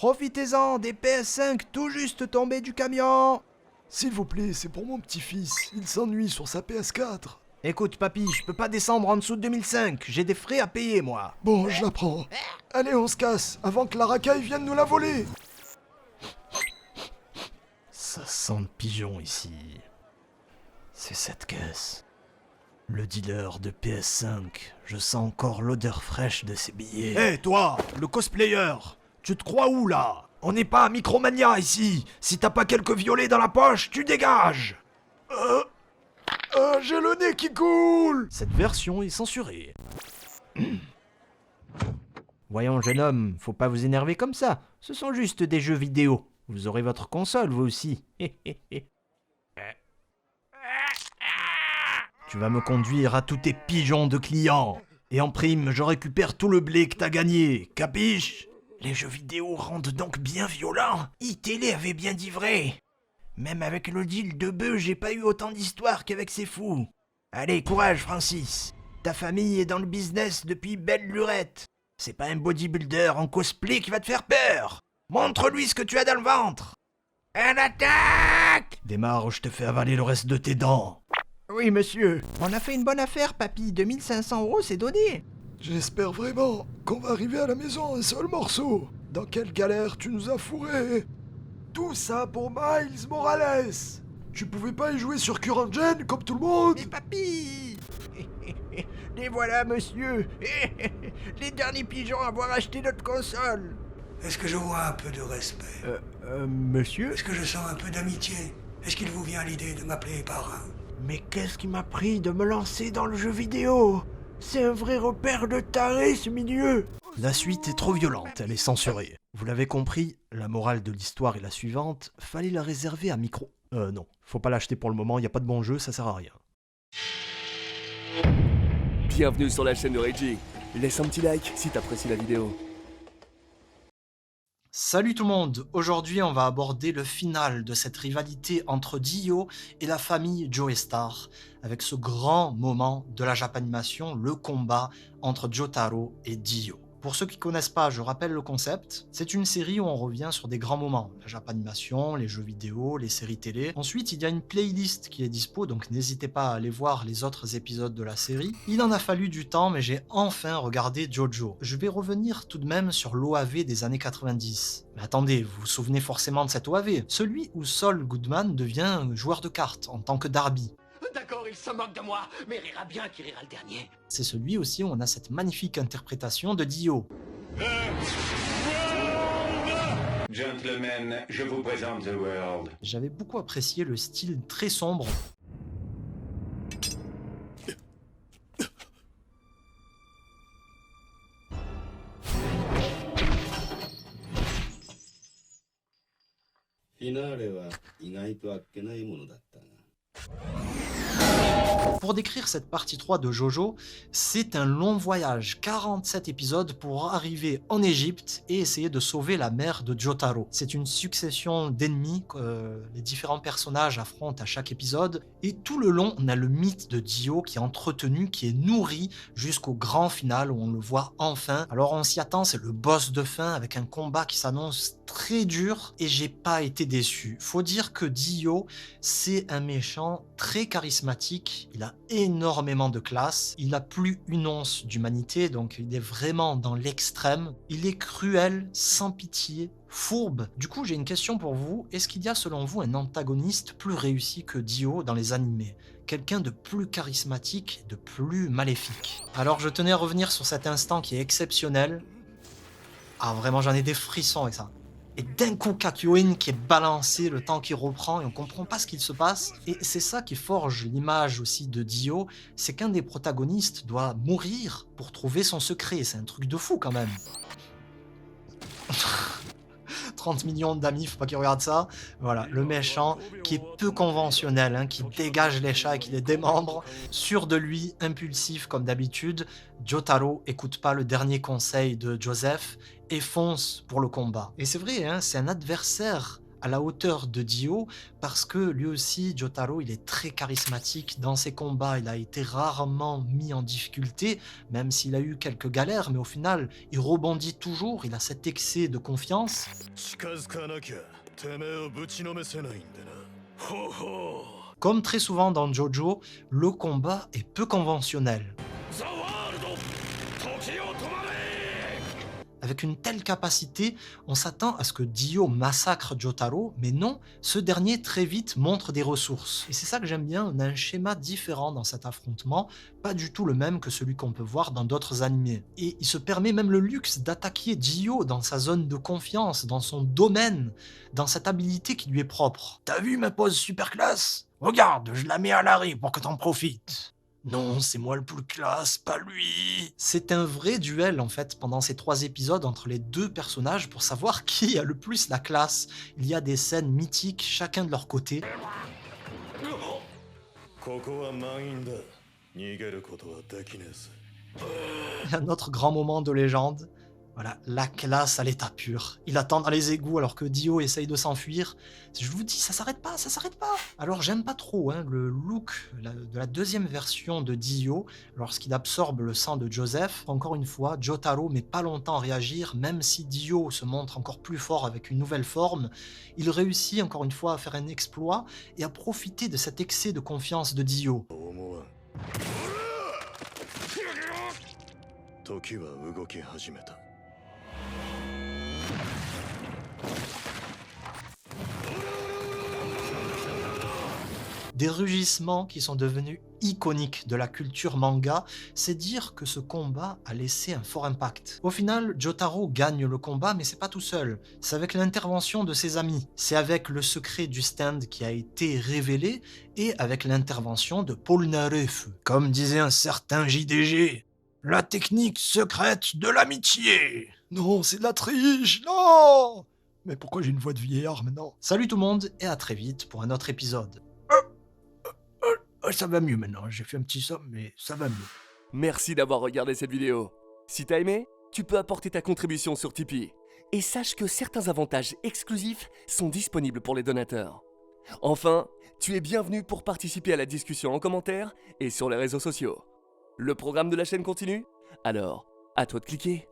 Profitez-en, des PS5 tout juste tombés du camion. S'il vous plaît, c'est pour mon petit-fils. Il s'ennuie sur sa PS4. Écoute papy, je peux pas descendre en dessous de 2005, j'ai des frais à payer moi. Bon, je la prends. Allez, on se casse, avant que la racaille vienne nous la voler. Ça sent le pigeon ici. C'est cette caisse. Le dealer de PS5, je sens encore l'odeur fraîche de ses billets. Hé toi, le cosplayer, tu te crois où là? On n'est pas à Micromania ici. Si t'as pas quelques violets dans la poche, tu dégages. J'ai le nez qui coule. Cette version est censurée. Voyons jeune homme, faut pas vous énerver comme ça. Ce sont juste des jeux vidéo. Vous aurez votre console vous aussi. Tu vas me conduire à tous tes pigeons de clients. Et en prime, je récupère tout le blé que t'as gagné. Capiche? Les jeux vidéo rendent donc bien violents. iTélé avait bien dit vrai. Même avec le deal de bœuf, j'ai pas eu autant d'histoires qu'avec ces fous. Allez, courage Francis. Ta famille est dans le business depuis belle lurette. C'est pas un bodybuilder en cosplay qui va te faire peur. Montre-lui ce que tu as dans le ventre. Un attaque! Démarre ou je te fais avaler le reste de tes dents. Oui monsieur. On a fait une bonne affaire papy, 2500 €, c'est donné. J'espère vraiment qu'on va arriver à la maison un seul morceau. Dans quelle galère tu nous as fourrés. Tout ça pour Miles Morales. Tu pouvais pas y jouer sur Current Gen comme tout le monde. Mais papy! Les voilà monsieur. Les derniers pigeons à avoir acheté notre console. Est-ce que je vois un peu de respect? Monsieur? Est-ce que je sens un peu d'amitié? Est-ce qu'il vous vient l'idée de m'appeler parrain? Mais qu'est-ce qui m'a pris de me lancer dans le jeu vidéo? C'est un vrai repère de taré ce milieu. La suite est trop violente, elle est censurée. Vous l'avez compris, la morale de l'histoire est la suivante, fallait la réserver à micro. Non, faut pas l'acheter pour le moment, y a pas de bon jeu, ça sert à rien. Bienvenue sur la chaîne de Reggie. Laisse un petit like si t'apprécies la vidéo. Salut tout le monde, aujourd'hui on va aborder le final de cette rivalité entre Dio et la famille Joestar, avec ce grand moment de la Japanimation, le combat entre Jotaro et Dio. Pour ceux qui connaissent pas, je rappelle le concept. C'est une série où on revient sur des grands moments. La Japanimation, les jeux vidéo, les séries télé. Ensuite, il y a une playlist qui est dispo, donc n'hésitez pas à aller voir les autres épisodes de la série. Il en a fallu du temps, mais j'ai enfin regardé Jojo. Je vais revenir tout de même sur l'OAV des années 90. Mais attendez, vous vous souvenez forcément de cet OAV. Celui où Saul Goodman devient joueur de cartes en tant que Darby. D'accord, il se moque de moi, mais rira bien qui rira le dernier. C'est celui aussi où on a cette magnifique interprétation de Dio. Gentlemen, je vous présente The World. J'avais beaucoup apprécié le style très sombre. Pour décrire cette partie 3 de Jojo, c'est un long voyage, 47 épisodes pour arriver en Égypte et essayer de sauver la mère de Jotaro. C'est une succession d'ennemis que les différents personnages affrontent à chaque épisode, et tout le long on a le mythe de Dio qui est entretenu, qui est nourri jusqu'au grand final où on le voit enfin. Alors on s'y attend, c'est le boss de fin avec un combat qui s'annonce très dur et j'ai pas été déçu. Faut dire que Dio, c'est un méchant très charismatique, il a énormément de classe, il a plus une once d'humanité, donc il est vraiment dans l'extrême, il est cruel, sans pitié, fourbe. Du coup, j'ai une question pour vous, est-ce qu'il y a selon vous un antagoniste plus réussi que Dio dans les animés? Quelqu'un de plus charismatique, de plus maléfique? Alors je tenais à revenir sur cet instant qui est exceptionnel. Ah vraiment, j'en ai des frissons avec ça. Et d'un coup, Kakyoin qui est balancé, le temps qui reprend, et on comprend pas ce qu'il se passe. Et c'est ça qui forge l'image aussi de Dio, c'est qu'un des protagonistes doit mourir pour trouver son secret. C'est un truc de fou quand même. 30 millions d'amis, faut pas qu'ils regardent ça. Voilà, le méchant qui est peu conventionnel, hein, qui dégage les chats et qui les démembre. Sûr de lui, impulsif comme d'habitude, Jotaro écoute pas le dernier conseil de Joseph et fonce pour le combat. Et c'est vrai, hein, c'est un adversaire à la hauteur de Dio, parce que lui aussi, Jotaro, il est très charismatique dans ses combats, il a été rarement mis en difficulté, même s'il a eu quelques galères, mais au final, il rebondit toujours, il a cet excès de confiance. Comme très souvent dans Jojo, le combat est peu conventionnel. Avec une telle capacité, on s'attend à ce que Dio massacre Jotaro, mais non, ce dernier très vite montre des ressources. Et c'est ça que j'aime bien, on a un schéma différent dans cet affrontement, pas du tout le même que celui qu'on peut voir dans d'autres animés. Et il se permet même le luxe d'attaquer Dio dans sa zone de confiance, dans son domaine, dans cette habilité qui lui est propre. T'as vu ma pose super classe? Regarde, je la mets à l'arrêt pour que t'en profites. Non, c'est moi le plus classe, pas lui. C'est un vrai duel en fait pendant ces 3 épisodes entre les deux personnages pour savoir qui a le plus la classe. Il y a des scènes mythiques chacun de leur côté. Un autre grand moment de légende. Voilà, la classe à l'état pur. Il attend dans les égouts alors que Dio essaye de s'enfuir. Je vous dis, ça s'arrête pas, ça s'arrête pas. Alors j'aime pas trop le look de la deuxième version de Dio lorsqu'il absorbe le sang de Joseph. Encore une fois, Jotaro met pas longtemps à réagir, même si Dio se montre encore plus fort avec une nouvelle forme. Il réussit encore une fois à faire un exploit et à profiter de cet excès de confiance de Dio. Des rugissements qui sont devenus iconiques de la culture manga, c'est dire que ce combat a laissé un fort impact. Au final, Jotaro gagne le combat, mais c'est pas tout seul. C'est avec l'intervention de ses amis. C'est avec le secret du stand qui a été révélé et avec l'intervention de Polnareff. Comme disait un certain JDG, la technique secrète de l'amitié. Non, c'est de la triche, non! Mais pourquoi j'ai une voix de vieillard maintenant? Salut tout le monde et à très vite pour un autre épisode. Ça va mieux maintenant, j'ai fait un petit somme, mais ça va mieux. Merci d'avoir regardé cette vidéo. Si t'as aimé, tu peux apporter ta contribution sur Tipeee. Et sache que certains avantages exclusifs sont disponibles pour les donateurs. Enfin, tu es bienvenu pour participer à la discussion en commentaire et sur les réseaux sociaux. Le programme de la chaîne continue? Alors, à toi de cliquer.